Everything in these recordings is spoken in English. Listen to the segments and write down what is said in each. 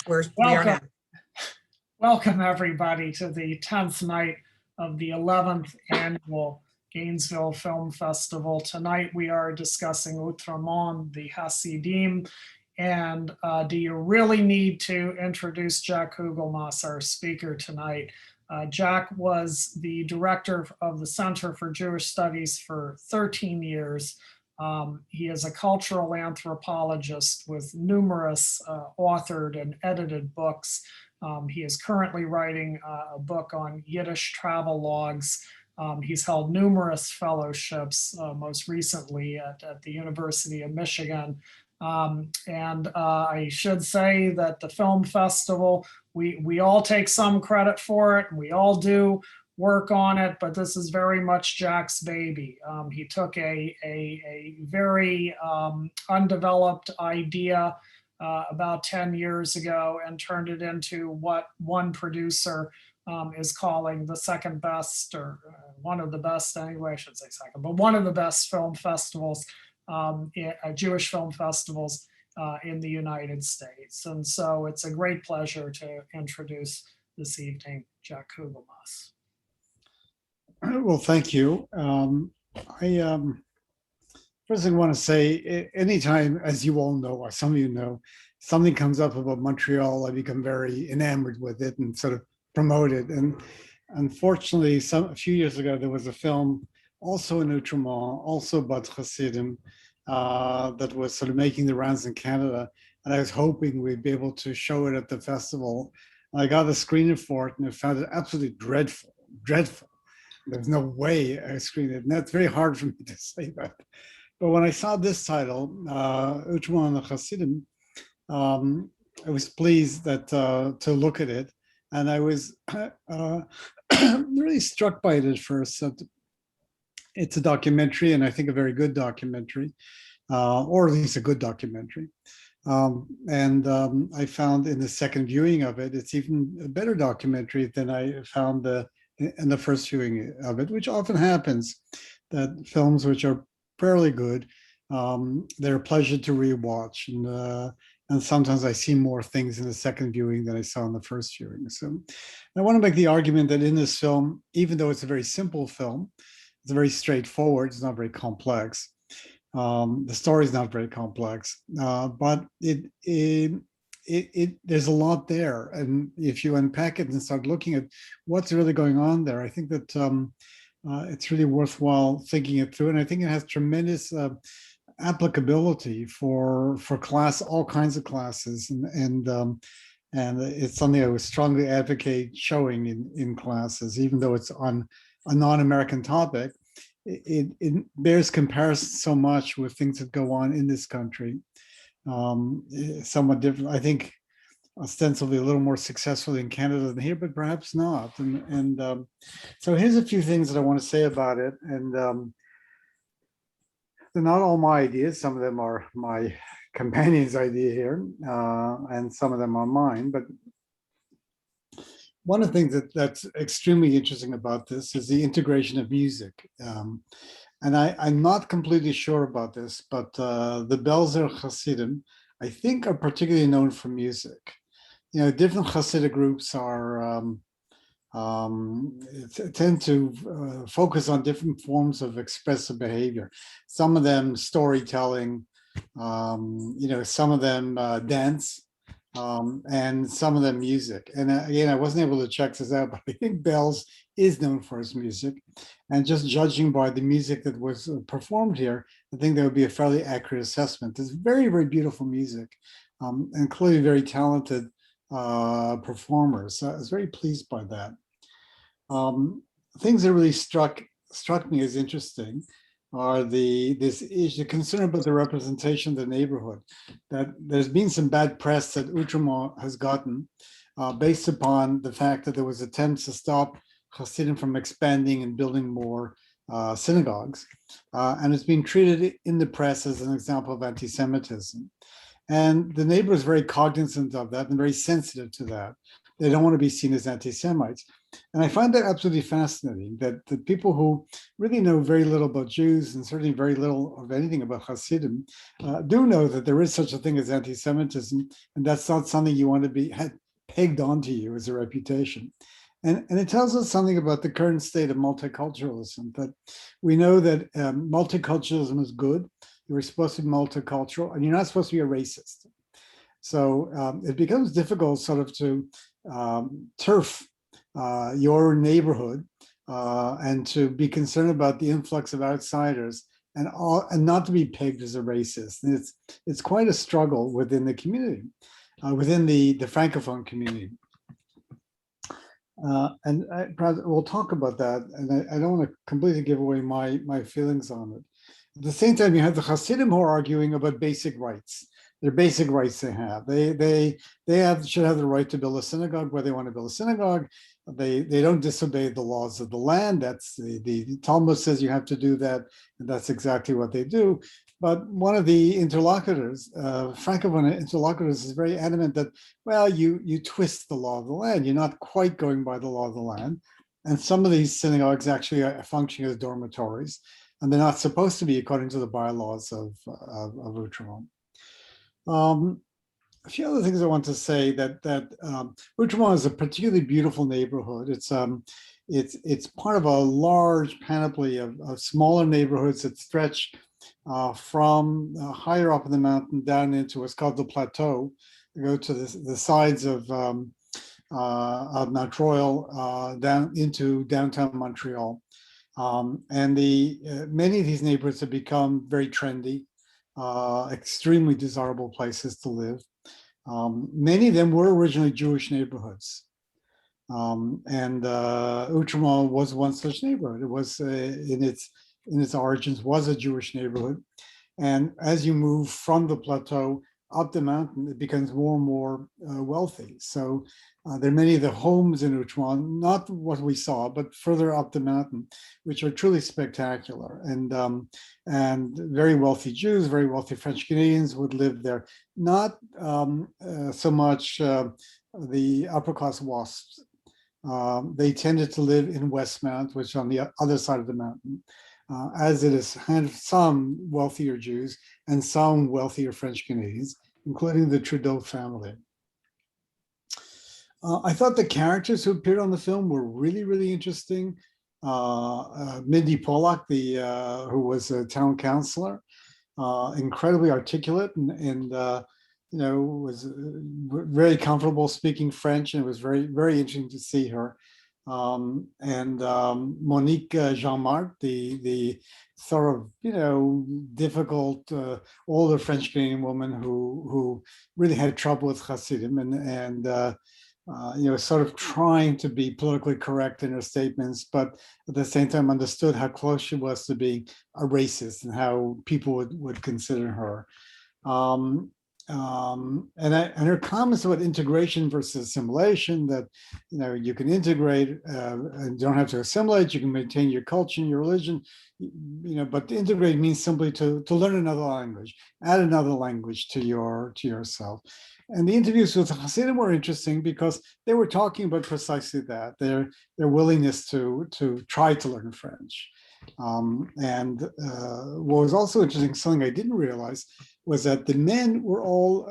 We are Welcome, now. welcome everybody to the 10th night of the 11th annual Gainesville Film Festival. Tonight we are discussing Outremont, the Hasidim. And do you really need to introduce Jack Kugelmass, our speaker tonight? Jack was the director of the Center for Jewish Studies for 13 years. He is a cultural anthropologist with numerous authored and edited books. He is currently writing a book on Yiddish travel logs. He's held numerous fellowships, most recently at the University of Michigan. And I should say that the film festival, we all take some credit for it, and we all do work on it, but this is very much Jack's baby. He took a very undeveloped idea about 10 years ago and turned it into what one producer is calling the second best, or one of the best anyway, I should say second, but one of the best film festivals, Jewish film festivals in the United States. And so it's a great pleasure to introduce this evening Jack Kugelmass. Well, thank you. First thing I want to say, anytime, as you all know, or some of you know, something comes up about Montreal, I become very enamored with it and sort of promote it. And unfortunately, a few years ago, there was a film also in Outremont, also about Hasidim, that was sort of making the rounds in Canada. And I was hoping we'd be able to show it at the festival. And I got a screener for it and I found it absolutely dreadful, dreadful. There's no way I screened it. And that's very hard for me to say that. But when I saw this title, Outremont and the Hasidim, I was pleased that to look at it. And I was really struck by it at first. It's a documentary, and I think a very good documentary, or at least a good documentary. I found in the second viewing of it, it's even a better documentary than I found in the first viewing of it, which often happens, that films which are fairly good, they're a pleasure to rewatch. And sometimes I see more things in the second viewing than I saw in the first viewing. So I want to make the argument that in this film, even though it's a very simple film, it's very straightforward, it's not very complex. The story is not very complex, but there's a lot there. And if you unpack it and start looking at what's really going on there, I think that it's really worthwhile thinking it through. And I think it has tremendous applicability for all kinds of classes. And it's something I would strongly advocate showing in classes, even though it's on a non-American topic. It bears comparison so much with things that go on in this country. Somewhat different, I think, ostensibly a little more successful in Canada than here, but perhaps not. So here's a few things that I want to say about it. And they're not all my ideas. Some of them are my companion's idea here, and some of them are mine. But one of the things that's extremely interesting about this is the integration of music. And I'm not completely sure about this, but the Belzer Hasidim, I think, are particularly known for music. You know, different Hasidic groups tend to focus on different forms of expressive behavior. Some of them storytelling, some of them dance, and some of them music. And again, I wasn't able to check this out, but I think Belz is known for his music. And just judging by the music that was performed here, I think that would be a fairly accurate assessment. It's very, very beautiful music, and clearly very talented performers. So I was very pleased by that. Things that really struck me as interesting are the concern about the representation of the neighborhood. That there's been some bad press that Outremont has gotten based upon the fact that there was attempts to stop Hasidim from expanding and building more synagogues. And it's been treated in the press as an example of anti-Semitism. And the neighbor is very cognizant of that and very sensitive to that. They don't want to be seen as anti-Semites. And I find that absolutely fascinating, that the people who really know very little about Jews and certainly very little of anything about Hasidim do know that there is such a thing as anti-Semitism, and that's not something you want to be pegged onto you as a reputation. And it tells us something about the current state of multiculturalism, that we know that multiculturalism is good. You're supposed to be multicultural, and you're not supposed to be a racist. So it becomes difficult sort of to turf your neighborhood and to be concerned about the influx of outsiders and not to be pegged as a racist. And it's quite a struggle within the community, within the Francophone community. And we'll talk about that. And I don't want to completely give away my feelings on it. At the same time, you have the Hasidim who are arguing about basic rights. They're basic rights they have. They should have the right to build a synagogue where they want to build a synagogue. They don't disobey the laws of the land. That's the Talmud says you have to do that, and that's exactly what they do. But one of the interlocutors, Francophone interlocutors, is very adamant that, well, you twist the law of the land. You're not quite going by the law of the land. And some of these synagogues actually are functioning as dormitories, and they're not supposed to be according to the bylaws of Outremont. A few other things I want to say that Outremont is a particularly beautiful neighborhood. It's part of a large panoply of smaller neighborhoods that stretch from higher up in the mountain down into what's called the plateau. They go to the sides of Mount Royal down into downtown Montreal, and many of these neighborhoods have become very trendy. Extremely desirable places to live. Many of them were originally Jewish neighborhoods. And Outremont was one such neighborhood. It was in its origins was a Jewish neighborhood. And as you move from the plateau up the mountain, it becomes more and more wealthy. So there are many of the homes in Outremont, not what we saw, but further up the mountain, which are truly spectacular. And very wealthy Jews, very wealthy French Canadians would live there. Not so much the upper class WASPs. They tended to live in Westmount, which is on the other side of the mountain, as it is some wealthier Jews and some wealthier French Canadians, including the Trudeau family. I thought the characters who appeared on the film were really, really interesting. Mindy Pollack, who was a town councilor, incredibly articulate and was very comfortable speaking French, and it was very, very interesting to see her. And Monique Jean-Marc, the sort of difficult older French Canadian woman who really had trouble with Hasidim and sort of trying to be politically correct in her statements, but at the same time understood how close she was to being a racist and how people would consider her. And her comments about integration versus assimilation, that you can integrate and don't have to assimilate, you can maintain your culture and your religion, but to integrate means simply to learn another language, add another language to yourself. And the interviews with Hasidim were interesting because they were talking about precisely that, their willingness to try to learn French. And what was also interesting, something I didn't realize, was that the men were all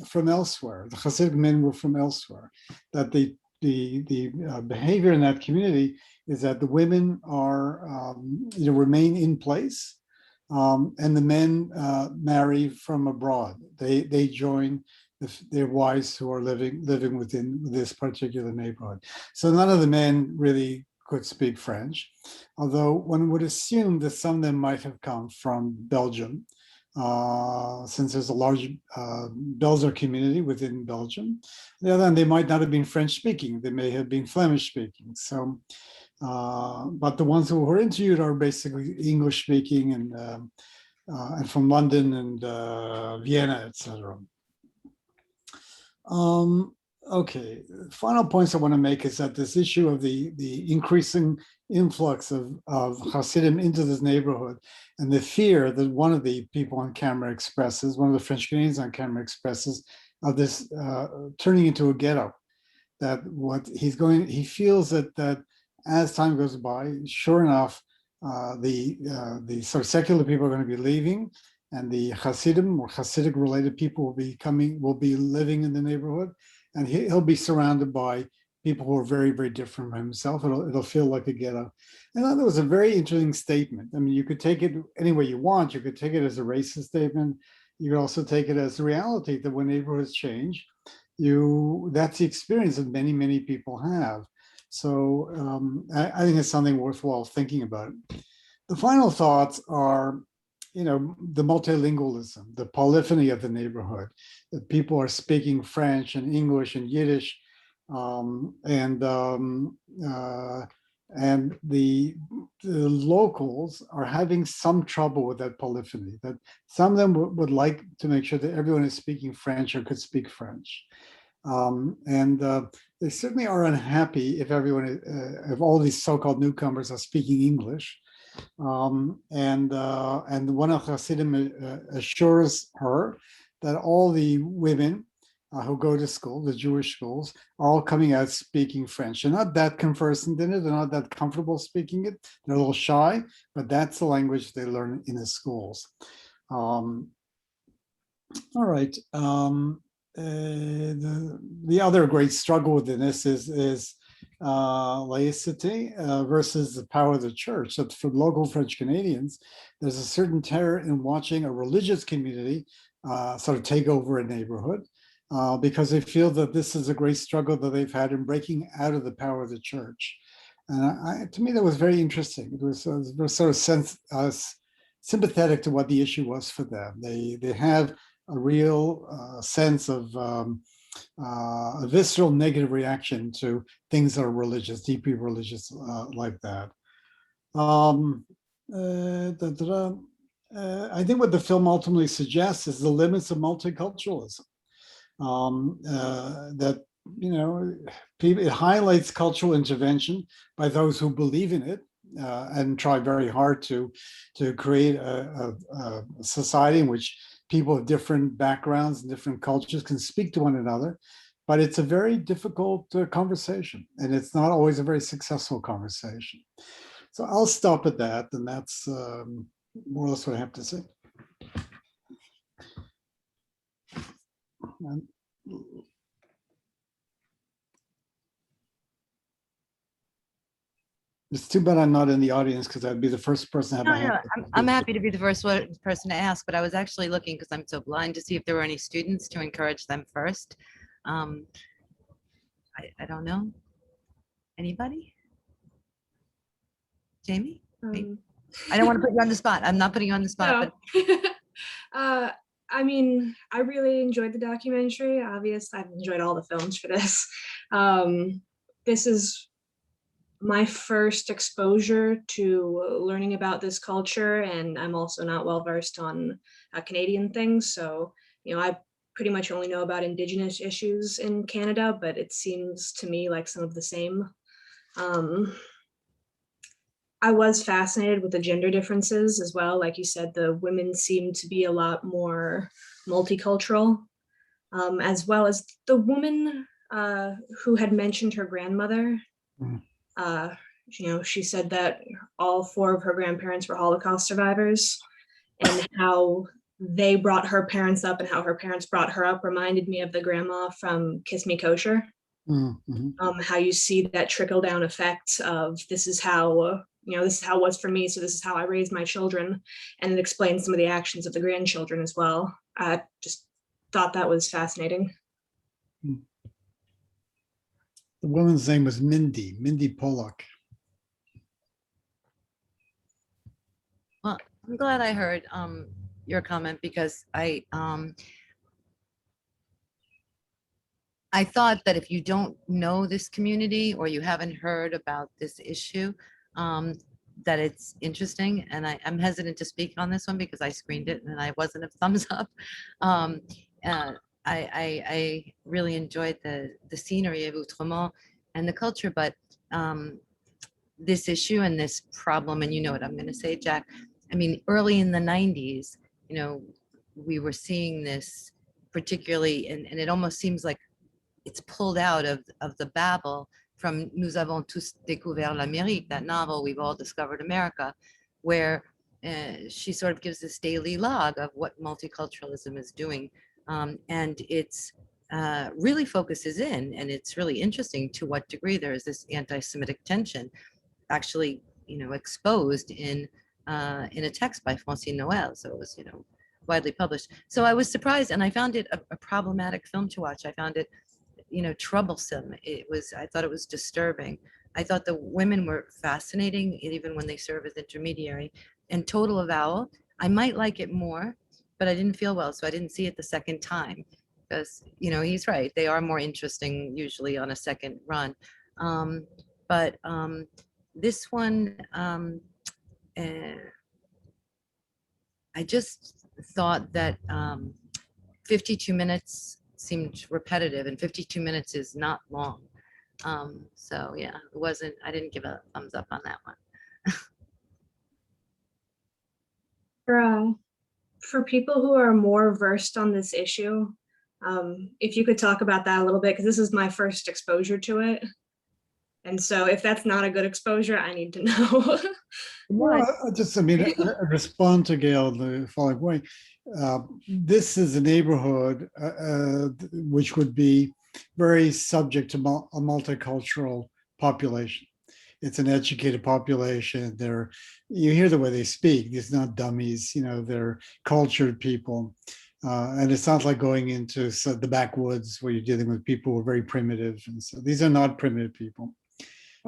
from elsewhere. The Hasidic men were from elsewhere. That the behavior in that community is that the women are remain in place, and the men marry from abroad. They join their wives who are living within this particular neighborhood. So none of the men really could speak French, although one would assume that some of them might have come from Belgium, since there's a large Belzer community within Belgium. On the other hand, they might not have been French speaking, they may have been Flemish speaking. So, but the ones who were interviewed are basically English speaking and from London and Vienna, etc. Okay, final points I want to make is that this issue of the increasing influx of Hasidim into this neighborhood and the fear that one of the people on camera expresses, one of the French Canadians on camera expresses, of this turning into a ghetto, that he feels that as time goes by, sure enough, the sort of secular people are going to be leaving, and the Hasidim or Hasidic related people will be living in the neighborhood, and he'll be surrounded by people who are very, very different from himself. It'll feel like a ghetto. And that was a very interesting statement. I mean, you could take it any way you want. You could take it as a racist statement. You could also take it as a reality that when neighborhoods change, that's the experience that many, many people have. So I think it's something worthwhile thinking about. The final thoughts are, the multilingualism, the polyphony of the neighborhood, that people are speaking French and English and Yiddish, and the locals are having some trouble with that polyphony, that some of them would like to make sure that everyone is speaking French or could speak French. And they certainly are unhappy if if all these so-called newcomers are speaking English. And one of Hasidim assures her that all the women who go to school, the Jewish schools, are all coming out speaking French. They're not that conversant in it. They're not that comfortable speaking it. They're a little shy, but that's the language they learn in the schools. All right. The other great struggle within this is laicity versus the power of the church. So for local French Canadians, there's a certain terror in watching a religious community sort of take over a neighborhood because they feel that this is a great struggle that they've had in breaking out of the power of the church. And to me, that was very interesting. It was sort of sympathetic to what the issue was for them. They have a real sense of a visceral negative reaction to things that are religious, deeply religious like that. I think what the film ultimately suggests is the limits of multiculturalism. That it highlights cultural intervention by those who believe in it and try very hard to create a society in which people of different backgrounds and different cultures can speak to one another. But it's a very difficult conversation, and it's not always a very successful conversation. So I'll stop at that, and that's more or less what I have to say. It's too bad I'm not in the audience because I'd be the first person to have my hand. I'm happy to be the first person to ask, but I was actually looking, because I'm so blind, to see if there were any students to encourage them first. I don't know. Anybody? Jamie? I don't want to put you on the spot. I'm not putting you on the spot. No. But I mean, I really enjoyed the documentary. Obviously, I've enjoyed all the films for this. This is my first exposure to learning about this culture, and I'm also not well versed on Canadian things. So, I pretty much only know about Indigenous issues in Canada, but it seems to me like some of the same. I was fascinated with the gender differences as well. Like you said, the women seem to be a lot more multicultural, as well as the woman who had mentioned her grandmother. She said that all 4 of her grandparents were Holocaust survivors, and how they brought her parents up and how her parents brought her up reminded me of the grandma from Kiss Me Kosher. Mm-hmm. How you see that trickle down effect of this is how it was for me, so this is how I raised my children, and it explains some of the actions of the grandchildren as well. I just thought that was fascinating. The woman's name was Mindy Pollock. Well, I'm glad I heard your comment, because I thought that if you don't know this community or you haven't heard about this issue, that it's interesting. And I'm hesitant to speak on this one because I screened it and I wasn't a thumbs up. I really enjoyed the scenery of Outremont and the culture, but this issue and this problem, and you know what I'm going to say, Jack, I mean, early in the 90s, we were seeing this particularly, and it almost seems like it's pulled out of the babble from Nous avons tous découvert l'Amérique, that novel, We've All Discovered America, where she sort of gives this daily log of what multiculturalism is doing. And it's really focuses in, and it's really interesting to what degree there is this anti-Semitic tension actually, exposed in a text by Francine Noël. So it was, widely published. So I was surprised, and I found it a problematic film to watch. I found it, troublesome. I thought it was disturbing. I thought the women were fascinating, even when they serve as intermediary. And Total Avowal, I might like it more, but I didn't feel well, so I didn't see it the second time. Because, he's right. They are more interesting usually on a second run. But this one, I just thought that 52 minutes seemed repetitive, and 52 minutes is not long. So yeah, I didn't give a thumbs up on that one. For people who are more versed on this issue, if you could talk about that a little bit, because this is my first exposure to it. And so if that's not a good exposure, I need to know. Well, I respond to Gail the following way. This is a neighborhood which would be very subject to a multicultural population. It's an educated population. You hear the way they speak. These are not dummies. They're cultured people. And it's not like going into the backwoods where you're dealing with people who are very primitive. And so these are not primitive people.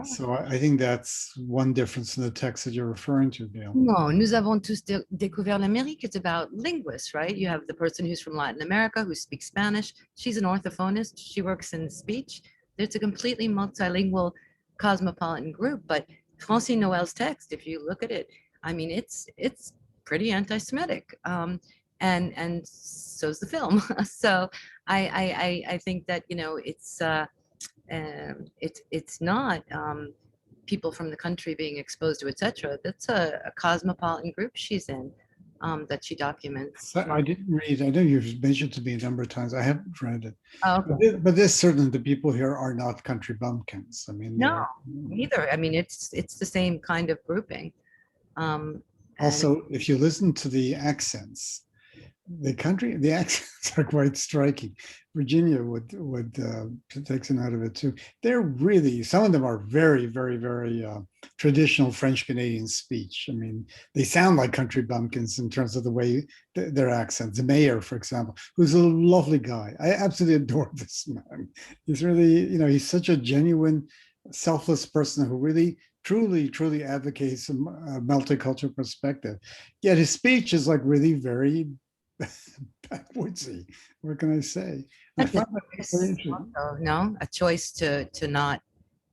So I think that's one difference in the text that you're referring to, Gail. No, Nous avons tous découvert l'Amérique. It's about linguists, right? You have the person who's from Latin America who speaks Spanish. She's an orthophonist. She works in speech. It's a completely multilingual cosmopolitan group. But Francine Noël's text, if you look at it, I mean, it's pretty anti-Semitic. And so's the film. So I think that, it's not people from the country being exposed to, etc. That's a cosmopolitan group she's in, that she documents. I didn't read. I know you've mentioned to me a number of times. I haven't read it. Oh, okay. But this certainly, the people here are not country bumpkins. I mean, No, neither. I mean, it's the same kind of grouping. Also, if you listen to the accents, the accents are quite striking. Virginia would take some out of it too. They're really, some of them are very, very, very traditional French Canadian speech. I mean, they sound like country bumpkins in terms of the way their accents. The mayor, for example, who's a lovely guy. I absolutely adore this man. He's really, he's such a genuine, selfless person who really truly advocates a multicultural perspective. Yet his speech is like really very backwoodsy. What can I say? A choice to not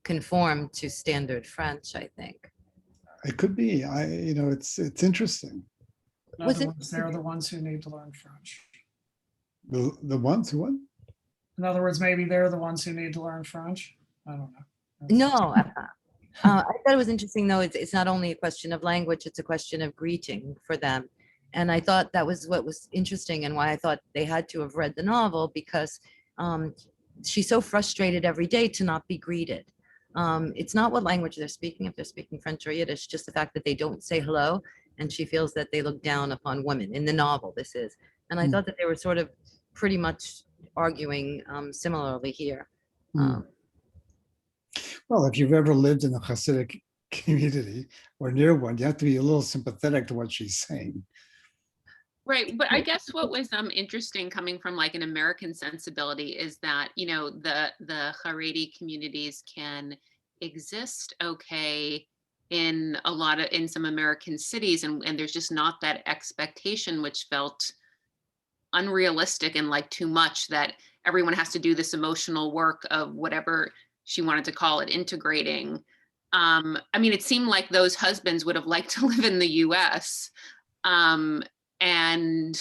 conform to standard French, I think. It could be. It's interesting. In other words, they're the ones who need to learn French. The ones who what? In other words, maybe they're the ones who need to learn French. I don't know. No, I thought it was interesting, though. It's not only a question of language, it's a question of greeting for them. And I thought that was what was interesting, and why I thought they had to have read the novel, because she's so frustrated every day to not be greeted. It's not what language they're speaking, if they're speaking French or Yiddish, just the fact that they don't say hello, and she feels that they look down upon women. In the novel, this is. And I thought that they were sort of pretty much arguing similarly here. Well, if you've ever lived in a Hasidic community or near one, you have to be a little sympathetic to what she's saying. Right, but I guess what was interesting coming from like an American sensibility is that, the Haredi communities can exist okay in some American cities, and there's just not that expectation, which felt unrealistic and like too much, that everyone has to do this emotional work of whatever she wanted to call it, integrating. I mean, it seemed like those husbands would have liked to live in the US. And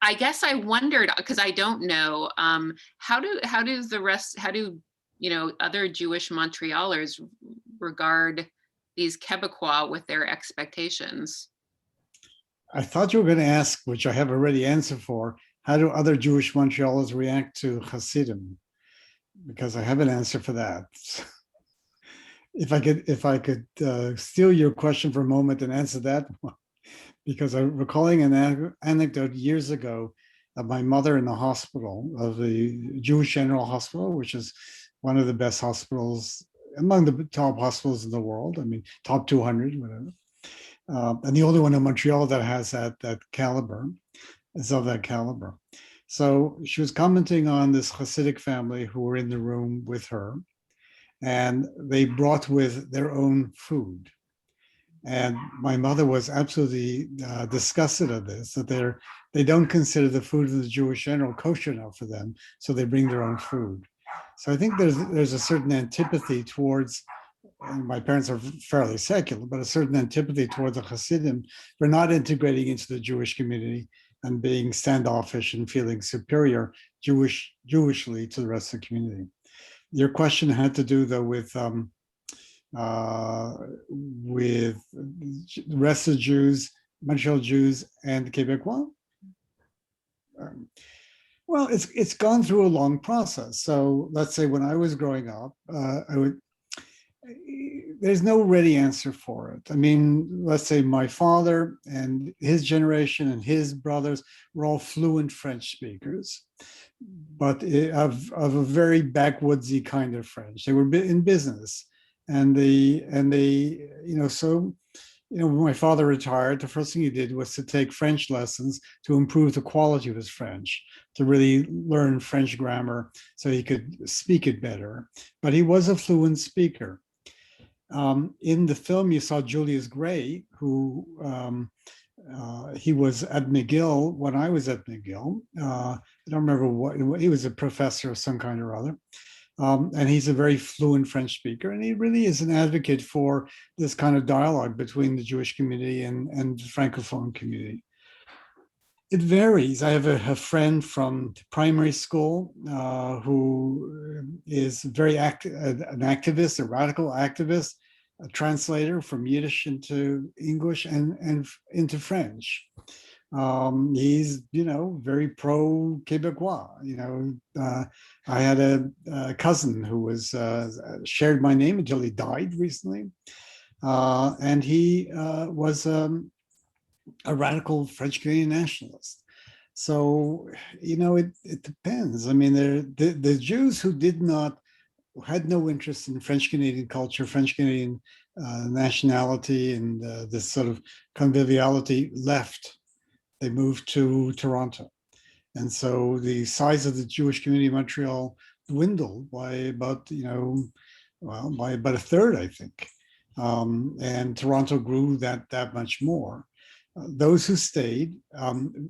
I guess I wondered, because I don't know, how do other Jewish Montrealers regard these Quebecois with their expectations? I thought you were going to ask, which I have already answered for, how do other Jewish Montrealers react to Hasidim? because I have an answer for that. If I could steal your question for a moment and answer that one, because I'm recalling an anecdote years ago of my mother in the hospital of the Jewish General Hospital, which is one of the best hospitals, among the top hospitals in the world. I mean, top 200, whatever. And the only one in Montreal that has that caliber, is of that caliber. So she was commenting on this Hasidic family who were in the room with her, and they brought with their own food. And my mother was absolutely disgusted at this, that they don't consider the food of the Jewish general kosher enough for them, so they bring their own food. So I think there's a certain antipathy towards, and my parents are fairly secular, but a certain antipathy towards the Hasidim for not integrating into the Jewish community and being standoffish and feeling superior Jewishly to the rest of the community. Your question had to do though with the rest of the Jews, Montreal Jews, and the Quebecois. Well, it's gone through a long process. So let's say when I was growing up, there's no ready answer for it. I mean, let's say my father and his generation and his brothers were all fluent French speakers, but of a very backwoodsy kind of French. They were in business, and when my father retired, the first thing he did was to take French lessons to improve the quality of his French, to really learn French grammar so he could speak it better. But he was a fluent speaker. In the film, you saw Julius Gray, who he was at McGill when I was at McGill. I don't remember what, he was a professor of some kind or other. And he's a very fluent French speaker, and he really is an advocate for this kind of dialogue between the Jewish community and the Francophone community. It varies. I have a friend from primary school who is very active, an activist, a radical activist, a translator from Yiddish into English and into French. He's, very pro Quebecois. I had a cousin who was shared my name until he died recently, and he was a radical French Canadian nationalist. So it depends. I mean, the Jews who had no interest in French Canadian culture, French Canadian nationality, and this sort of conviviality left. They moved to Toronto. And so the size of the Jewish community in Montreal dwindled by about, by about a third, I think. And Toronto grew that much more. Those who stayed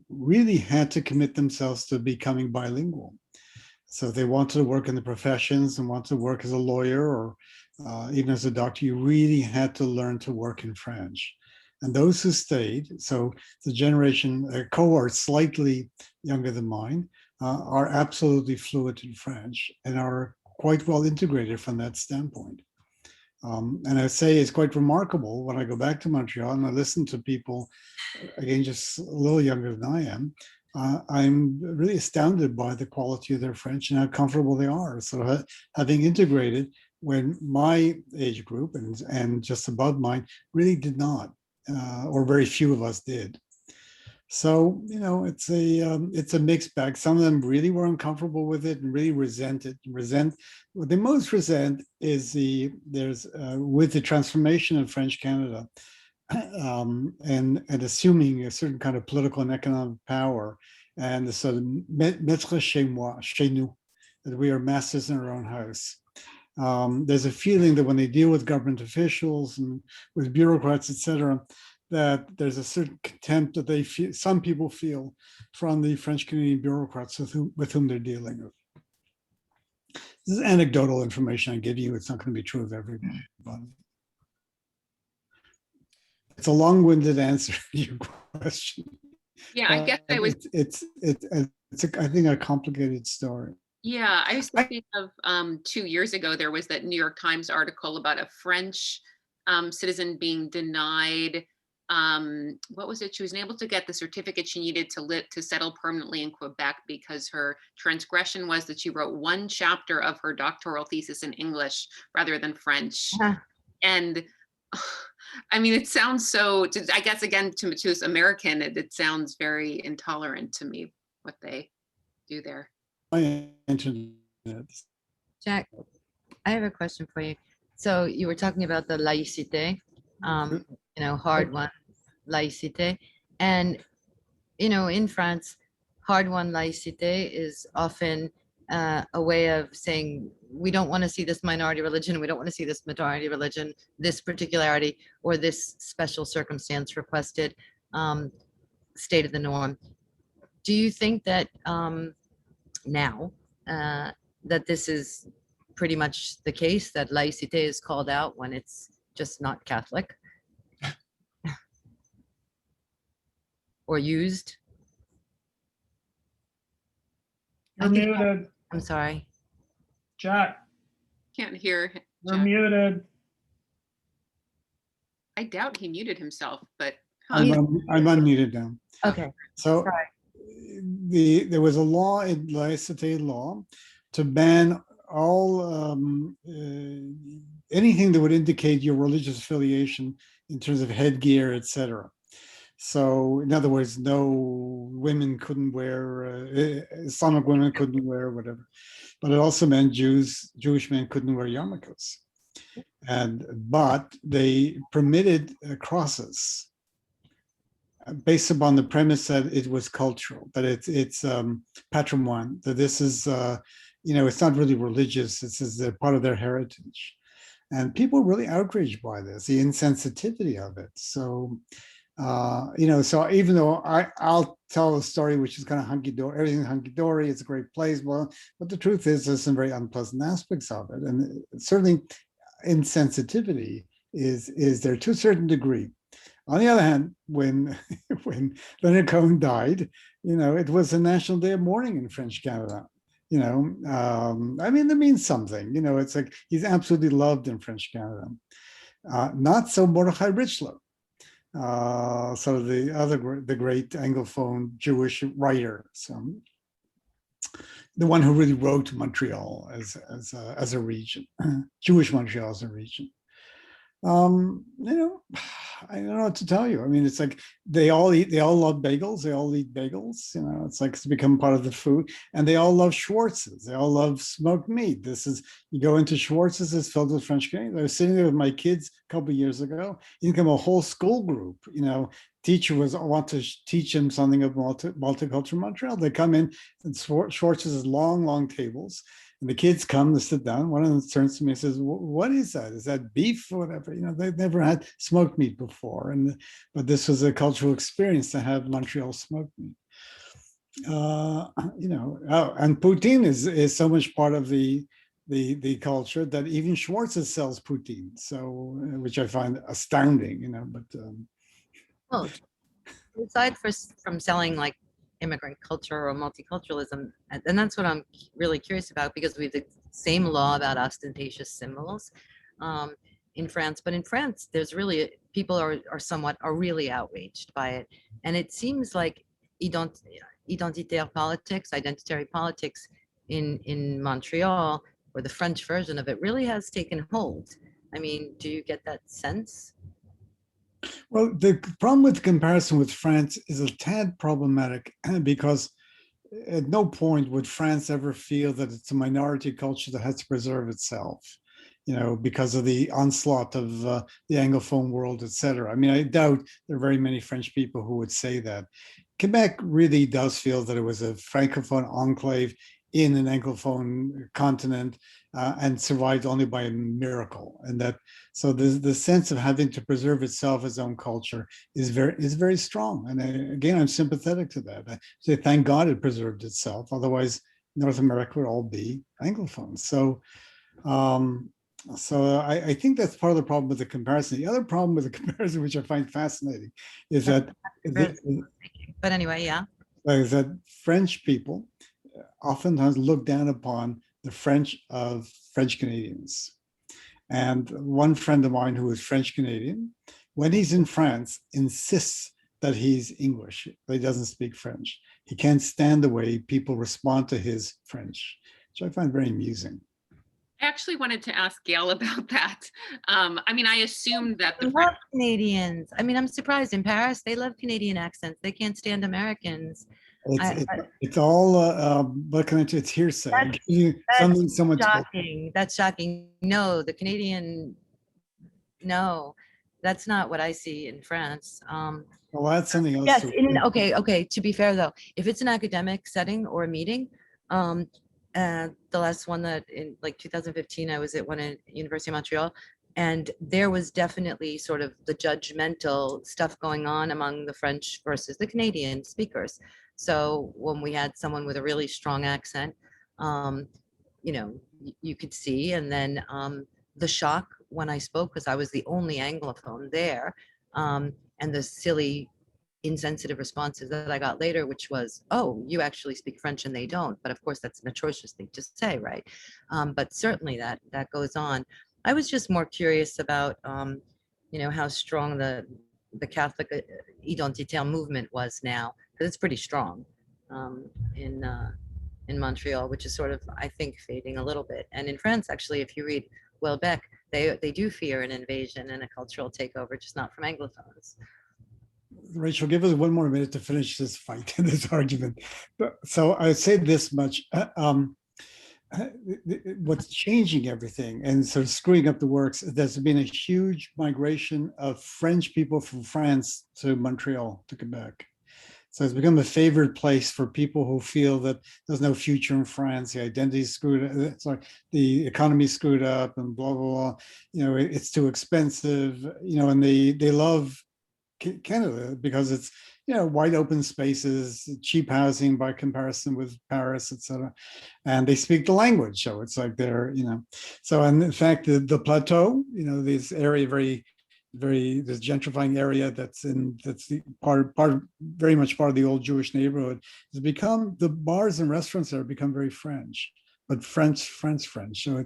really had to commit themselves to becoming bilingual. So if they wanted to work in the professions and want to work as a lawyer or even as a doctor, you really had to learn to work in French. And those who stayed, so the generation, cohort slightly younger than mine, are absolutely fluent in French and are quite well integrated from that standpoint. And I say it's quite remarkable when I go back to Montreal and I listen to people, again, just a little younger than I am, I'm really astounded by the quality of their French and how comfortable they are. So having integrated when my age group and just above mine really did not. Or very few of us did. So it's a mixed bag. Some of them really were uncomfortable with it and really resent it. What they most resent is with the transformation of French Canada and assuming a certain kind of political and economic power and the sort of maître chez nous, that we are masters in our own house. There's a feeling that when they deal with government officials and with bureaucrats, et cetera, that there's a certain contempt that some people feel from the French Canadian bureaucrats with whom they're dealing with. This is anecdotal information I give you. It's not going to be true of everybody. But it's a long-winded answer to your question. Yeah, I guess I was. It's I think a complicated story. Yeah, I was thinking of 2 years ago, there was that New York Times article about a French citizen being denied what was it? She was able to get the certificate she needed to settle permanently in Quebec because her transgression was that she wrote one chapter of her doctoral thesis in English rather than French. Huh. And I mean, it sounds so, I guess, again, to us American, it sounds very intolerant to me, what they do there. My internet. Jack, I have a question for you. So you were talking about the laïcité, hard won laïcité. And, in France, hard won laïcité is often a way of saying, we don't want to see this minority religion, we don't want to see this majority religion, this particularity, or this special circumstance requested, state of the norm. Do you think that now that this is pretty much the case, that laïcité is called out when it's just not Catholic? Or used? You're muted, I'm sorry. Jack. Can't hear. You're Jack. muted. I doubt he muted himself, but I'm unmuted now. Okay. So there was a law in laïcité law to ban all anything that would indicate your religious affiliation in terms of headgear, etc. So, in other words, no women couldn't wear, Islamic women couldn't wear whatever. But it also meant Jewish men couldn't wear yarmulkes. But they permitted crosses based upon the premise that it was cultural, that it's patrimoine, that this is, it's not really religious, this is a part of their heritage. And people were really outraged by this, the insensitivity of it. So, so even though I'll tell a story which is kind of hunky-dory, everything's hunky-dory, it's a great place, well, but the truth is there's some very unpleasant aspects of it. And certainly insensitivity is there to a certain degree. On the other hand, when Leonard Cohen died, it was a national day of mourning in French Canada. I mean, that means something. It's like he's absolutely loved in French Canada. Not so Mordechai Richler, sort of the great Anglophone Jewish writer. So the one who really wrote Montreal as a region, Jewish Montreal as a region. I don't know what to tell you. I mean, it's like they all love bagels. They all eat bagels. It's like it's become part of the food. And they all love Schwartz's. They all love smoked meat. You go into Schwartz's, it's filled with French Canadians. I was sitting there with my kids a couple of years ago. You come a whole school group. Teacher want to teach them something of multicultural Montreal. They come in and Schwartz's is long tables. And the kids come to sit down. One of them turns to me and says, "What is that? Is that beef or whatever?" They've never had smoked meat before, but this was a cultural experience to have Montreal smoked meat. And poutine is so much part of the culture that even Schwartz's sells poutine. So, which I find astounding. Well, aside from selling like immigrant culture or multiculturalism, and that's what I'm really curious about, because we have the same law about ostentatious symbols in France, but in France there's really, people are really outraged by it, and it seems like identitaire politics, identitary politics in Montreal, or the French version of it, really has taken hold. I mean, do you get that sense? Well, the problem with comparison with France is a tad problematic, because at no point would France ever feel that it's a minority culture that has to preserve itself, because of the onslaught of the Anglophone world, etc. I mean, I doubt there are very many French people who would say that. Quebec really does feel that it was a Francophone enclave in an Anglophone continent, and survived only by a miracle. And that, so the sense of having to preserve itself, its own culture, is very strong. And again, I'm sympathetic to that. I say, thank God it preserved itself. Otherwise, North America would all be Anglophone. So, I think that's part of the problem with the comparison. The other problem with the comparison, which I find fascinating, is that, but anyway, yeah, is that French people oftentimes look down upon the French of French Canadians. And one friend of mine who is French Canadian when he's in France, insists that he's English, that he doesn't speak French. He can't stand the way people respond to his French, which I find very amusing. I actually wanted to ask Gail about that. I mean, I assumed that I the love Canadians. I mean, I'm surprised. In Paris, they love Canadian accents. They can't stand Americans. It's all, what can I do? It's hearsay. Something someone told. Shocking. That's shocking. No, the Canadian, no, that's not what I see in France. Well, that's something else. Yes, okay. To be fair though, if it's an academic setting or a meeting, the last one that in like 2015, I was at one at University of Montreal, and there was definitely sort of the judgmental stuff going on among the French versus the Canadian speakers. So when we had someone with a really strong accent, you could see, and then the shock when I spoke, because I was the only Anglophone there, and the silly insensitive responses that I got later, which was, oh, you actually speak French and they don't. But of course, that's an atrocious thing to say, right? But certainly that goes on. I was just more curious about, how strong the Catholic identitaire movement was now, because it's pretty strong in Montreal, which is sort of, I think, fading a little bit. And in France, actually, if you read Welbeck, they do fear an invasion and a cultural takeover, just not from Anglophones. Rachel, give us one more minute to finish this fight and this argument. So I say this much. What's changing everything and sort of screwing up the works, there's been a huge migration of French people from France to Montreal, to Quebec. So it's become a favorite place for people who feel that there's no future in France, the identity's screwed up, the economy's screwed up and blah, blah, blah. It's too expensive, and they love Canada because it's, wide open spaces, cheap housing by comparison with Paris, etc. And they speak the language. So it's like they're, so in fact, the plateau, this area, this gentrifying area that's the part very much part of the old Jewish neighborhood, has become, the bars and restaurants there have become very French, but French. So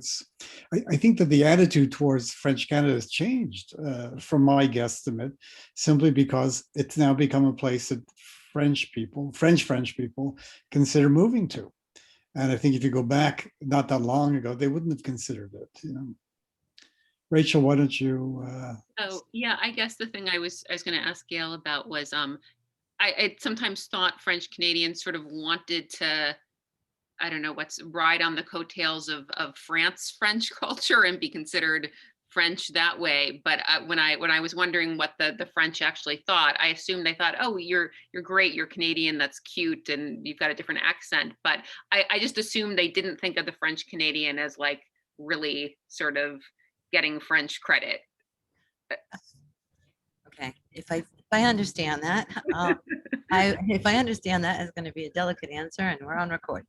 I think that the attitude towards French Canada has changed from my guesstimate, simply because it's now become a place that French people consider moving to. And I think if you go back not that long ago, they wouldn't have considered it, Rachel, why don't you? Oh, yeah, I guess the thing I was going to ask Gail about was, I sometimes thought French Canadians sort of wanted to, I don't know, ride on the coattails of French culture and be considered French that way. But when I was wondering what the French actually thought, I assumed they thought, oh, you're great, you're Canadian, that's cute, and you've got a different accent. But I just assumed they didn't think of the French Canadian as like really sort of getting French credit. Okay, if I understand that, if I understand that is going to be a delicate answer, and we're on record.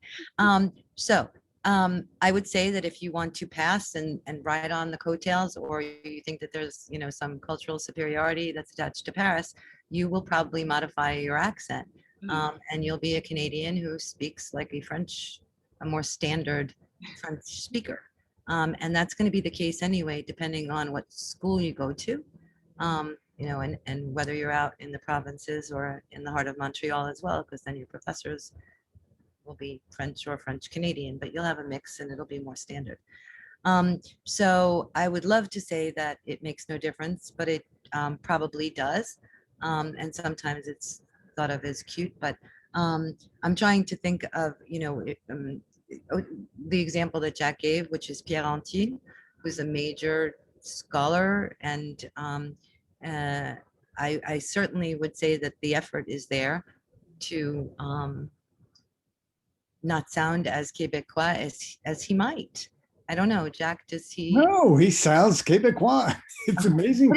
So I would say that if you want to pass and ride on the coattails, or you think that there's some cultural superiority that's attached to Paris, you will probably modify your accent, and you'll be a Canadian who speaks like a more standard French speaker. And that's going to be the case anyway, depending on what school you go to, and whether you're out in the provinces or in the heart of Montreal as well, because then your professors will be French or French Canadian, but you'll have a mix and it'll be more standard. So I would love to say that it makes no difference, but it probably does. And sometimes it's thought of as cute, but I'm trying to think of, the example that Jack gave, which is Pierre Antine, who's a major scholar, and I certainly would say that the effort is there to not sound as Quebecois as he might. I don't know, Jack, does he? No, he sounds Quebecois. It's amazing.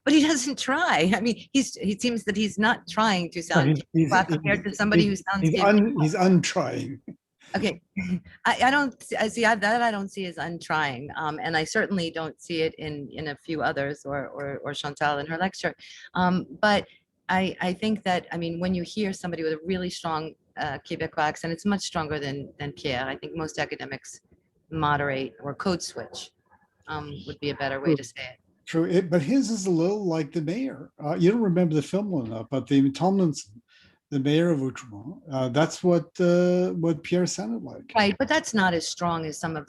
But he doesn't try. I mean, he seems that he's not trying to sound Quebecois compared to somebody who sounds he's untrying. Okay, I don't see that I don't see as untrying, and I certainly don't see it in a few others or Chantal in her lecture, but I think that, I mean, when you hear somebody with a really strong Quebecois accent, it's much stronger than Pierre. I think most academics moderate or code switch would be a better way to say it. true. But his is a little like the mayor. You don't remember the film well enough, but the Tomlinson, the mayor of Outremont, that's what Pierre sounded like. Right, but that's not as strong as some of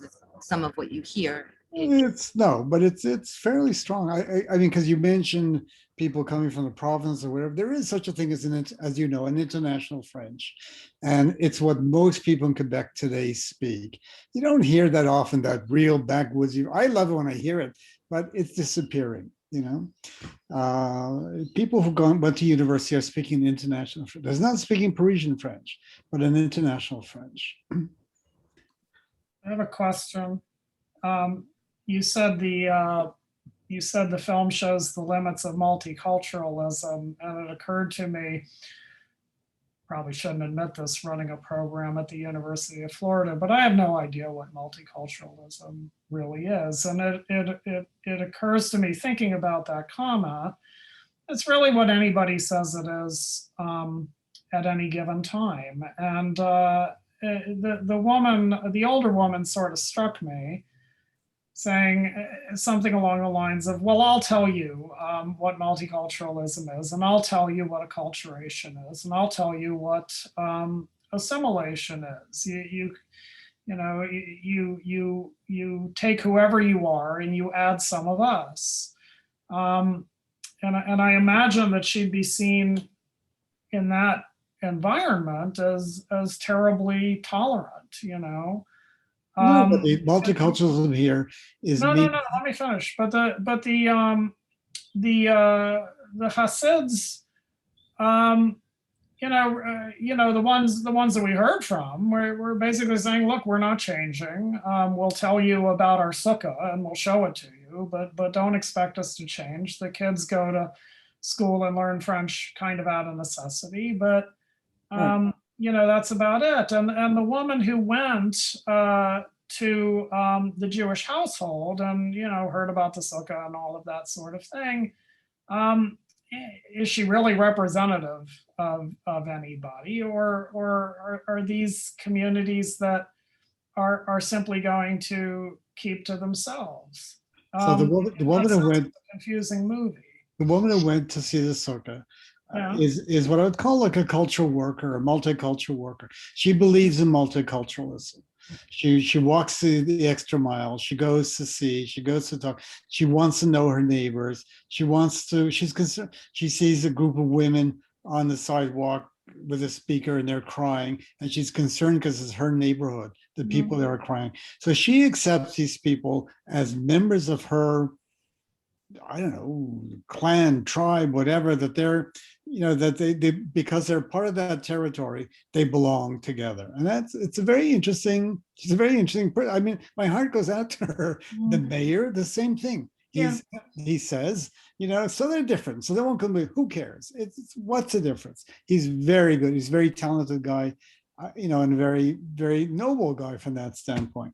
what you hear. But it's fairly strong. I mean, because you mentioned people coming from the province or whatever. There is such a thing as as you know, an international French, and it's what most people in Quebec today speak. You don't hear that often. That real backwoods. I love it when I hear it, but it's disappearing. People who went to university are speaking international French. There's not speaking Parisian French, but an international French. I have a question. You said the film shows the limits of multiculturalism, and it occurred to me, probably shouldn't admit this running a program at the University of Florida, but I have no idea what multiculturalism really is. And it occurs to me, thinking about that comment, it's really what anybody says it is at any given time. And the older woman sort of struck me, saying something along the lines of, well, I'll tell you what multiculturalism is, and I'll tell you what acculturation is, and I'll tell you what assimilation is. You take whoever you are and you add some of us. And I imagine that she'd be seen in that environment as terribly tolerant, No, but the multiculturalism here is no, let me finish. But the Hasids, the ones that we heard from, we're basically saying, look, we're not changing. We'll tell you about our sukkah and we'll show it to you, but don't expect us to change. The kids go to school and learn French kind of out of necessity, but that's about it. And the woman who went to the Jewish household and heard about the sukkah and all of that sort of thing, is she really representative of anybody, or are these communities that are simply going to keep to themselves? So the woman who went, confusing movie. The woman who went to see the sukkah Yeah. is what I would call like a cultural worker, a multicultural worker. She believes in multiculturalism. She walks the extra mile. She goes to see. She goes to talk. She wants to know her neighbors. She's concerned. She sees a group of women on the sidewalk with a speaker and they're crying, and she's concerned because it's her neighborhood. The people that are crying. So she accepts these people as members of her, I don't know, clan, tribe, whatever, that they're, that they because they're part of that territory, they belong together. And she's a very interesting, I mean, my heart goes out to her. The mayor, the same thing. He says, so they're different. So they won't come with, who cares? It's what's the difference? He's very good. He's a very talented guy. And a very, very noble guy from that standpoint.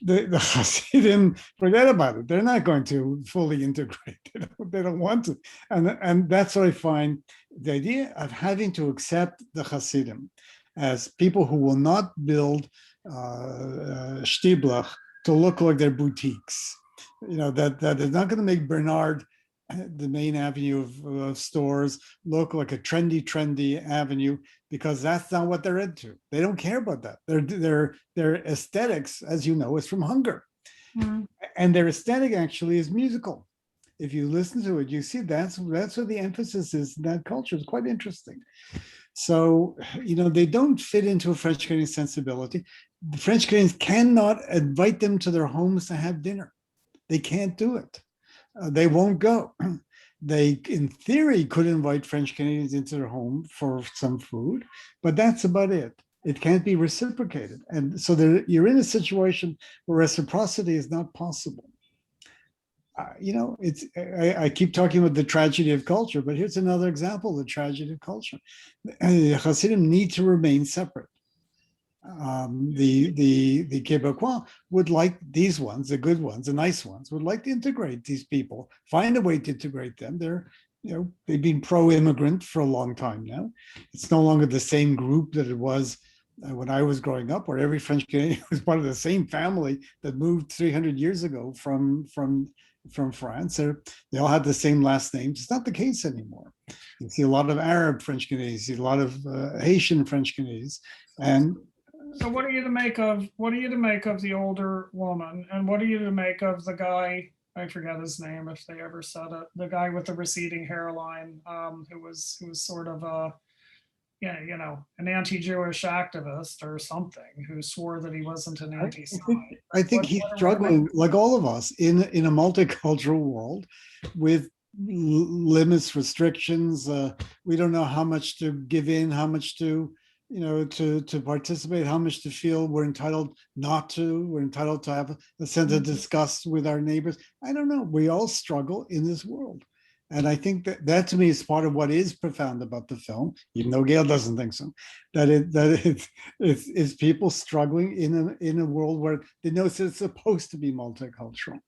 The Hasidim, forget about it. They're not going to fully integrate. They don't want to. And that's what I find, the idea of having to accept the Hasidim as people who will not build shtiblach to look like their boutiques. That is not going to make Bernard, the main avenue of stores, look like a trendy avenue, because that's not what they're into. They don't care about that. Their aesthetics, as you know, is from hunger. And their aesthetic actually is musical. If you listen to it, you see that's where the emphasis is in that culture. It's quite interesting. So, they don't fit into a French Canadian sensibility. The French Canadians cannot invite them to their homes to have dinner. They can't do it. They won't go. They, in theory, could invite French Canadians into their home for some food, but that's about it. It can't be reciprocated. And so you're in a situation where reciprocity is not possible. I keep talking about the tragedy of culture, but here's another example of the tragedy of culture. The Hasidim need to remain separate. The Quebecois would like these ones, the good ones, the nice ones, would like to integrate these people, find a way to integrate them. They've been pro-immigrant for a long time now. It's no longer the same group that it was when I was growing up, where every French Canadian was part of the same family that moved 300 years ago from France. They all had the same last names. It's not the case anymore. You see a lot of Arab French Canadians, you see a lot of Haitian French Canadians, and So what are you to make of the older woman, and what are you to make of the guy? I forget his name if they ever said it. The guy with the receding hairline, who was sort of a, yeah, an anti-Jewish activist or something, who swore that he wasn't an anti-Semite. I think he's struggling, like all of us, in a multicultural world with limits, restrictions. We don't know how much to give in, how much to, to participate, how much to feel we're entitled not to. We're entitled to have a sense of disgust with our neighbors. I don't know. We all struggle in this world. And I think that to me is part of what is profound about the film, even though Gail doesn't think so, that it's people struggling in a world where they know it's supposed to be multicultural.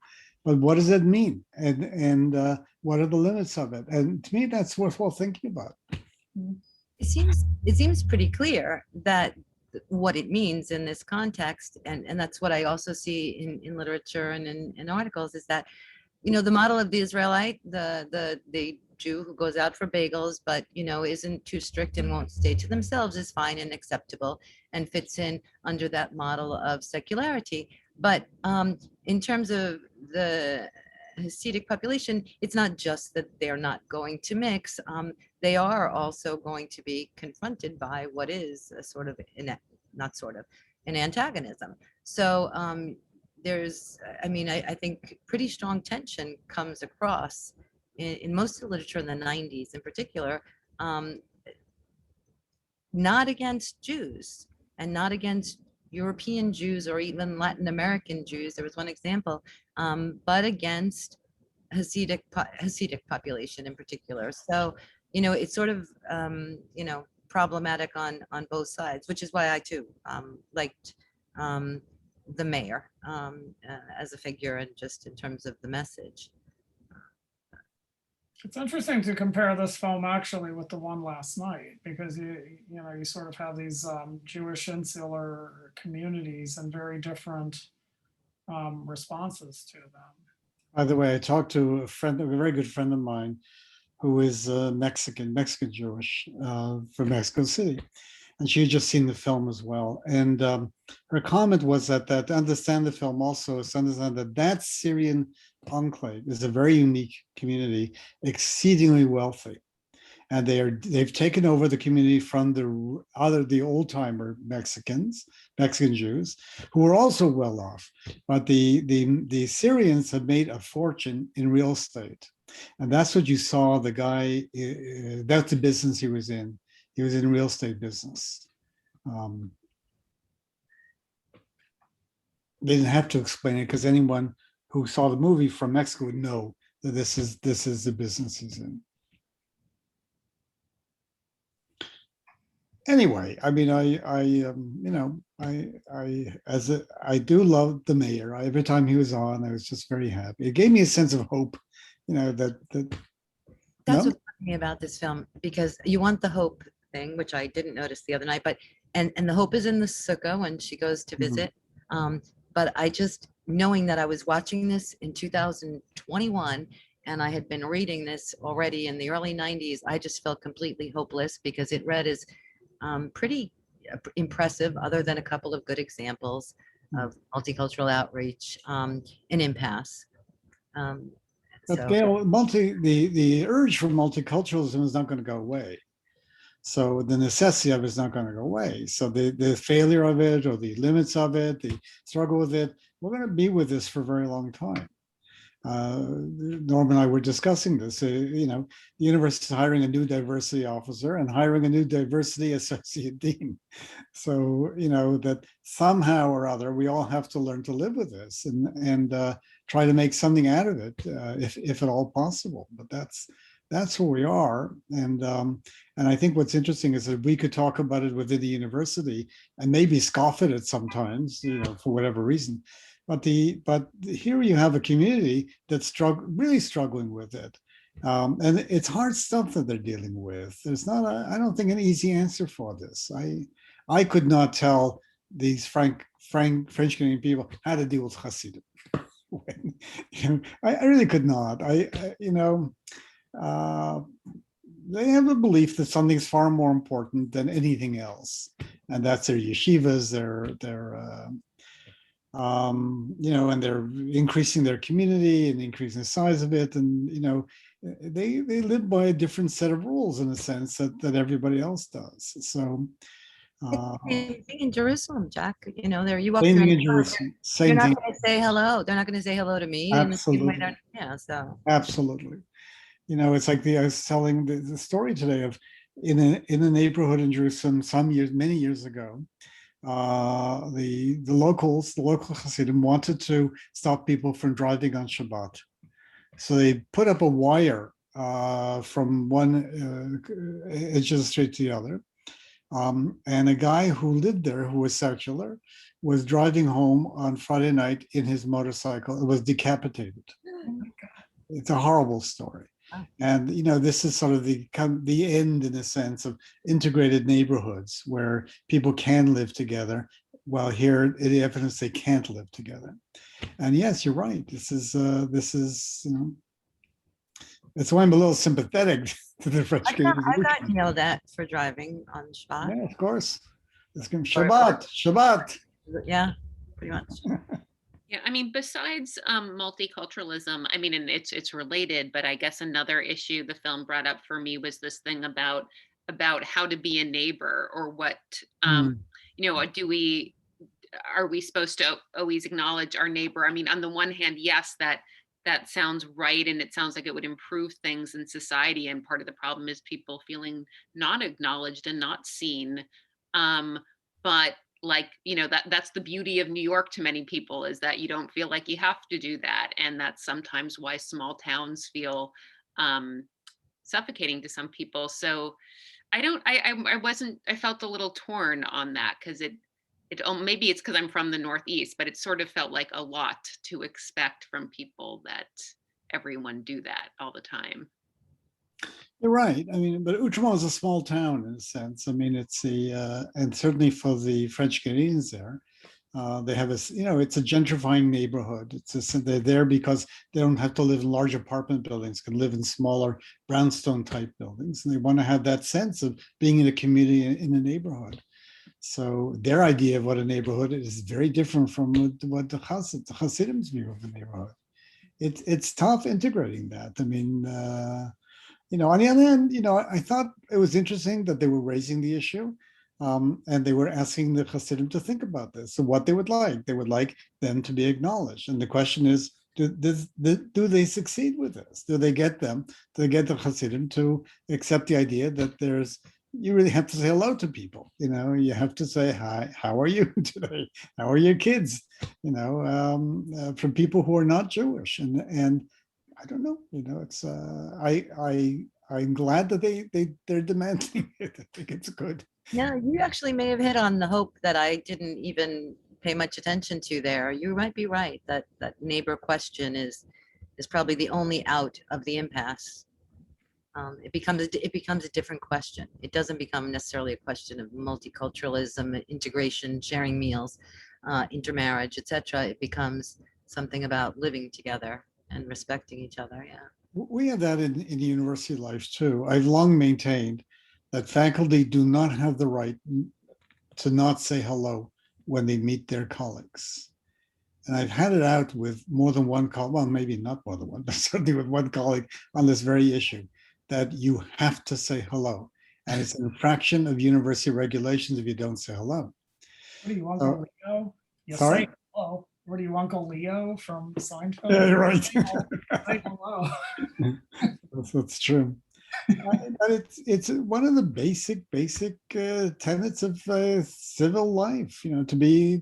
But what does it mean? And what are the limits of it? And to me, that's worthwhile thinking about. It seems pretty clear that what it means in this context, and that's what I also see in literature and in articles, is that the model of the Israelite, the Jew who goes out for bagels, but isn't too strict and won't stay to themselves, is fine and acceptable and fits in under that model of secularity. But in terms of the Hasidic population, it's not just that they're not going to mix. They are also going to be confronted by what is a sort of an antagonism. So there's, I think pretty strong tension comes across in most of the literature in the 90s in particular, not against Jews and not against European Jews or even Latin American Jews. There was one example, but against Hasidic population in particular. So, it's sort of, problematic on both sides, which is why I too liked the mayor as a figure and just in terms of the message. It's interesting to compare this film actually with the one last night, because you sort of have these Jewish insular communities and very different responses to them. By the way, I talked to a very good friend of mine, who is Mexican Jewish from Mexico City. And she had just seen the film as well. And her comment was that to understand the film also is to understand that Syrian enclave is a very unique community, exceedingly wealthy. And they've taken over the community from the old timer Mexican Jews, who are also well off. But the Syrians have made a fortune in real estate. And that's what you saw the guy, that's the business he was in. He was in real estate business. They didn't have to explain it because anyone who saw the movie from Mexico would know that this is the business he's in. Anyway, I do love the mayor. Every time he was on, I was just very happy. It gave me a sense of hope, that. That's what's funny about this film, because you want the hope thing, which I didn't notice the other night, but and the hope is in the sukkah when she goes to visit. But I just, knowing that I was watching this in 2021 and I had been reading this already in the early 90s, I just felt completely hopeless because it read as pretty impressive, other than a couple of good examples of multicultural outreach, an impasse. But Gail, the urge for multiculturalism is not going to go away. So the necessity of it is not going to go away. So the failure of it, or the limits of it, the struggle with it, we're going to be with this for a very long time. Norm and I were discussing this. The university is hiring a new diversity officer and hiring a new diversity associate dean. So that somehow or other we all have to learn to live with this and try to make something out of it, if at all possible. But that's where we are. And I think what's interesting is that we could talk about it within the university and maybe scoff at it sometimes, for whatever reason. But here you have a community that's really struggling with it. And it's hard stuff that they're dealing with. There's not, I don't think, an easy answer for this. I could not tell these French Canadian people how to deal with Hasidim. When, I really could not. Uh, they have a belief that something's far more important than anything else, and that's their yeshivas, and they're increasing their community and increasing the size of it, and they live by a different set of rules in a sense that everybody else does. So Same thing in Jerusalem, Jack. There you walk same through thing and in Jerusalem. you're Same not thing. going to say hello. They're not going to say hello to me in the same way. Absolutely. Yeah. So Absolutely. It's like I was telling the story today of in a neighborhood in Jerusalem many years ago. The local Hasidim wanted to stop people from driving on Shabbat, so they put up a wire from one edge of the street to the other. And a guy who lived there, who was secular, was driving home on Friday night in his motorcycle. It was decapitated. It's a horrible story. And this is sort of the end, in a sense, of integrated neighborhoods where people can live together. While here, the evidence they can't live together. And yes, you're right. This is that's why I'm a little sympathetic to the French Canadians. I got yelled at for driving on Shabbat. Yeah, of course. It's Shabbat. Yeah, pretty much. Yeah, I mean, besides multiculturalism, I mean, and it's related, but I guess another issue the film brought up for me was this thing about how to be a neighbor, or what are we supposed to always acknowledge our neighbor? I mean, on the one hand, yes, that sounds right, and it sounds like it would improve things in society. And part of the problem is people feeling not acknowledged and not seen. But that's the beauty of New York to many people, is that you don't feel like you have to do that. And that's sometimes why small towns feel suffocating to some people. So I felt a little torn on that, because maybe it's because I'm from the Northeast, but it sort of felt like a lot to expect from people that everyone do that all the time. You're right. I mean, but Outremont is a small town in a sense. I mean, it's and certainly for the French Canadians there, they have it's a gentrifying neighborhood. They're there because they don't have to live in large apartment buildings, can live in smaller brownstone type buildings. And they want to have that sense of being in a community in a neighborhood. So their idea of what a neighborhood is very different from what the Hasidim's view of the neighborhood. It's tough integrating that. I mean, on the other hand, I thought it was interesting that they were raising the issue, and they were asking the Hasidim to think about this. So what they would like them to be acknowledged. And the question is, do they succeed with this? Do they get the Hasidim to accept the idea that you really have to say hello to people? You have to say, hi, how are you today? How are your kids? From people who are not Jewish. And I don't know, it's I'm glad that they're demanding it. I think it's good. Yeah, you actually may have hit on the hope that I didn't even pay much attention to there. You might be right that neighbor question is probably the only out of the impasse. It becomes a different question. It doesn't become necessarily a question of multiculturalism, integration, sharing meals, intermarriage, etc. It becomes something about living together and respecting each other. Yeah. We have that in university life too. I've long maintained that faculty do not have the right to not say hello when they meet their colleagues. And I've had it out with more than one colleague, well, maybe not more than one, but certainly with one colleague on this very issue, that you have to say hello. And it's an infraction of university regulations if you don't say hello. What do you, Uncle Leo? You Sorry? say hello. What do you, Uncle Leo from Seinfeld? Yeah, you're right. Say hello. That's true. But it's one of the basic tenets of civil life. To be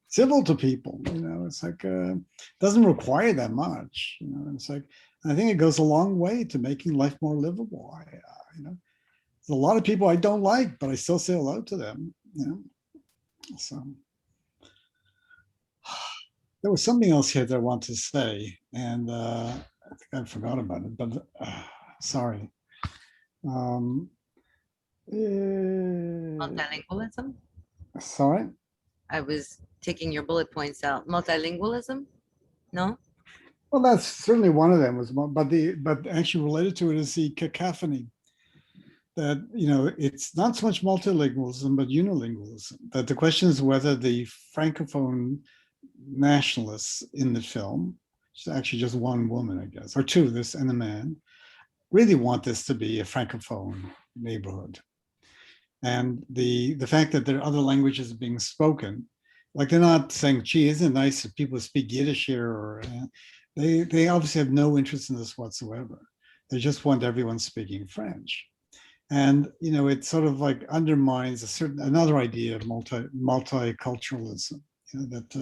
civil to people. It's like doesn't require that much. It's like I think it goes a long way to making life more livable. There's a lot of people I don't like, but I still say hello to them. So. There was something else here that I want to say, and I think I forgot about it, but sorry. Multilingualism? Sorry. I was taking your bullet points out. Multilingualism? No? Well, that's certainly one of them. But actually related to it is the cacophony. That, you know, it's not so much multilingualism, but unilingualism. That the question is whether the francophone nationalists in the film, it's actually just one woman, I guess, or two, this and a man, really want this to be a francophone neighborhood. And the fact that there are other languages being spoken, like they're not saying, gee, isn't it nice if people speak Yiddish here? Or they obviously have no interest in this whatsoever. They just want everyone speaking French. And, you know, it sort of like undermines another idea of multiculturalism, you know, that,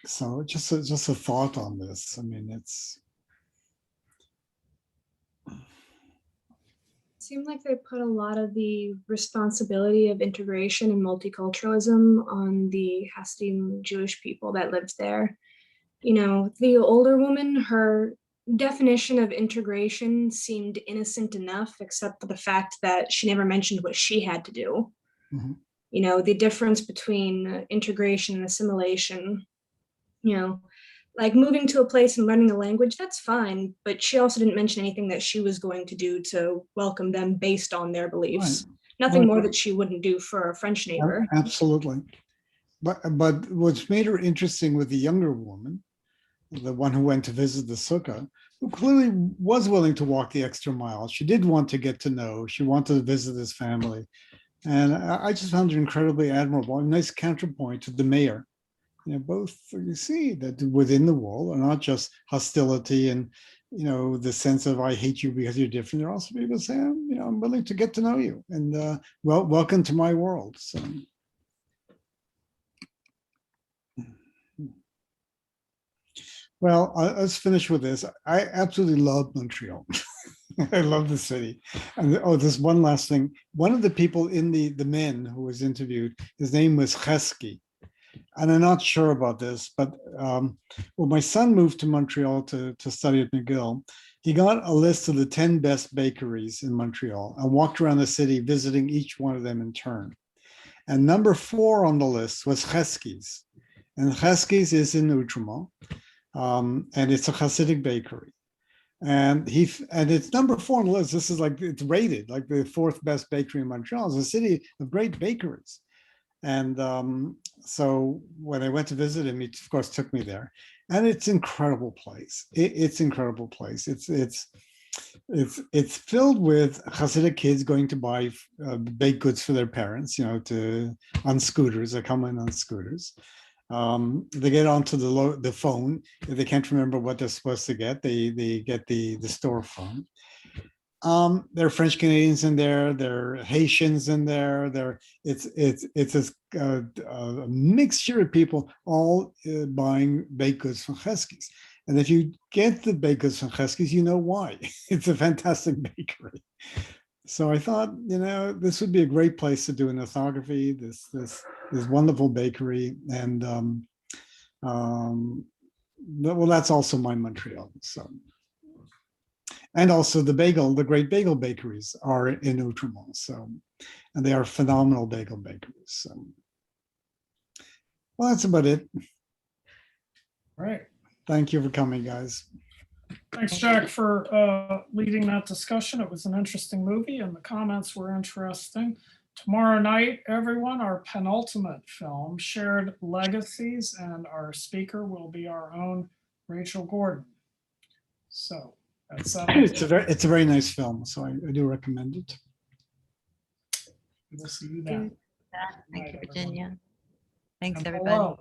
so just a thought on this. I mean, Seemed like they put a lot of the responsibility of integration and multiculturalism on the Hasidim Jewish people that lived there. You know, the older woman, her definition of integration seemed innocent enough, except for the fact that she never mentioned what she had to do. Mhm. You know, the difference between integration and assimilation, you know, like moving to a place and learning the language, that's fine. But she also didn't mention anything that she was going to do to welcome them based on their beliefs. Right. Nothing Well, more that she wouldn't do for a French neighbor. Absolutely. But what's made her interesting with the younger woman, the one who went to visit the sukkah, who clearly was willing to walk the extra mile. She did want to get to know, she wanted to visit his family. And I just found it incredibly admirable. A nice counterpoint to the mayor. You know, both you see that within the wall are not just hostility and, you know, the sense of I hate you because you're different. There are also people saying, you know, I'm willing to get to know you and welcome to my world. So. Well, let's finish with this. I absolutely love Montreal. I love the city. And there's one last thing. One of the people in the men who was interviewed, his name was Chesky. And I'm not sure about this, but well, my son moved to Montreal to study at McGill. He got a list of the 10 best bakeries in Montreal and walked around the city visiting each one of them in turn. And number 4 on the list was Chesky's. And Chesky's is in Outremont. And it's a Hasidic bakery. And it's number 4 on the list. This is like, it's rated like the 4th best bakery in Montreal. It's a city of great bakeries. And so when I went to visit him, he of course took me there. And it's an incredible place. It's an incredible place. It's filled with Hasidic kids going to buy baked goods for their parents, you know, on scooters. They come in on scooters. They get onto the phone. If they can't remember what they're supposed to get, they get the store phone. There are French Canadians in there. There are Haitians in there. It's a mixture of people all buying baked goods from Chesky's. And if you get the baked goods from Chesky's, you know why. It's a fantastic bakery. So I thought, you know, this would be a great place to do an ethnography. This wonderful bakery, and well, that's also my Montreal. So, and also the great bagel bakeries are in Outremont. So, and they are phenomenal bagel bakeries. So, well, that's about it. All right. Thank you for coming, guys. Thanks, Jack, for leading that discussion. It was an interesting movie and the comments were interesting. Tomorrow night, everyone, our penultimate film, Shared Legacies, and our speaker will be our own Rachel Gordon. So that's it's a very nice film, so I do recommend it. We'll see you then. Thank you, Virginia. Thanks, And everybody. hello.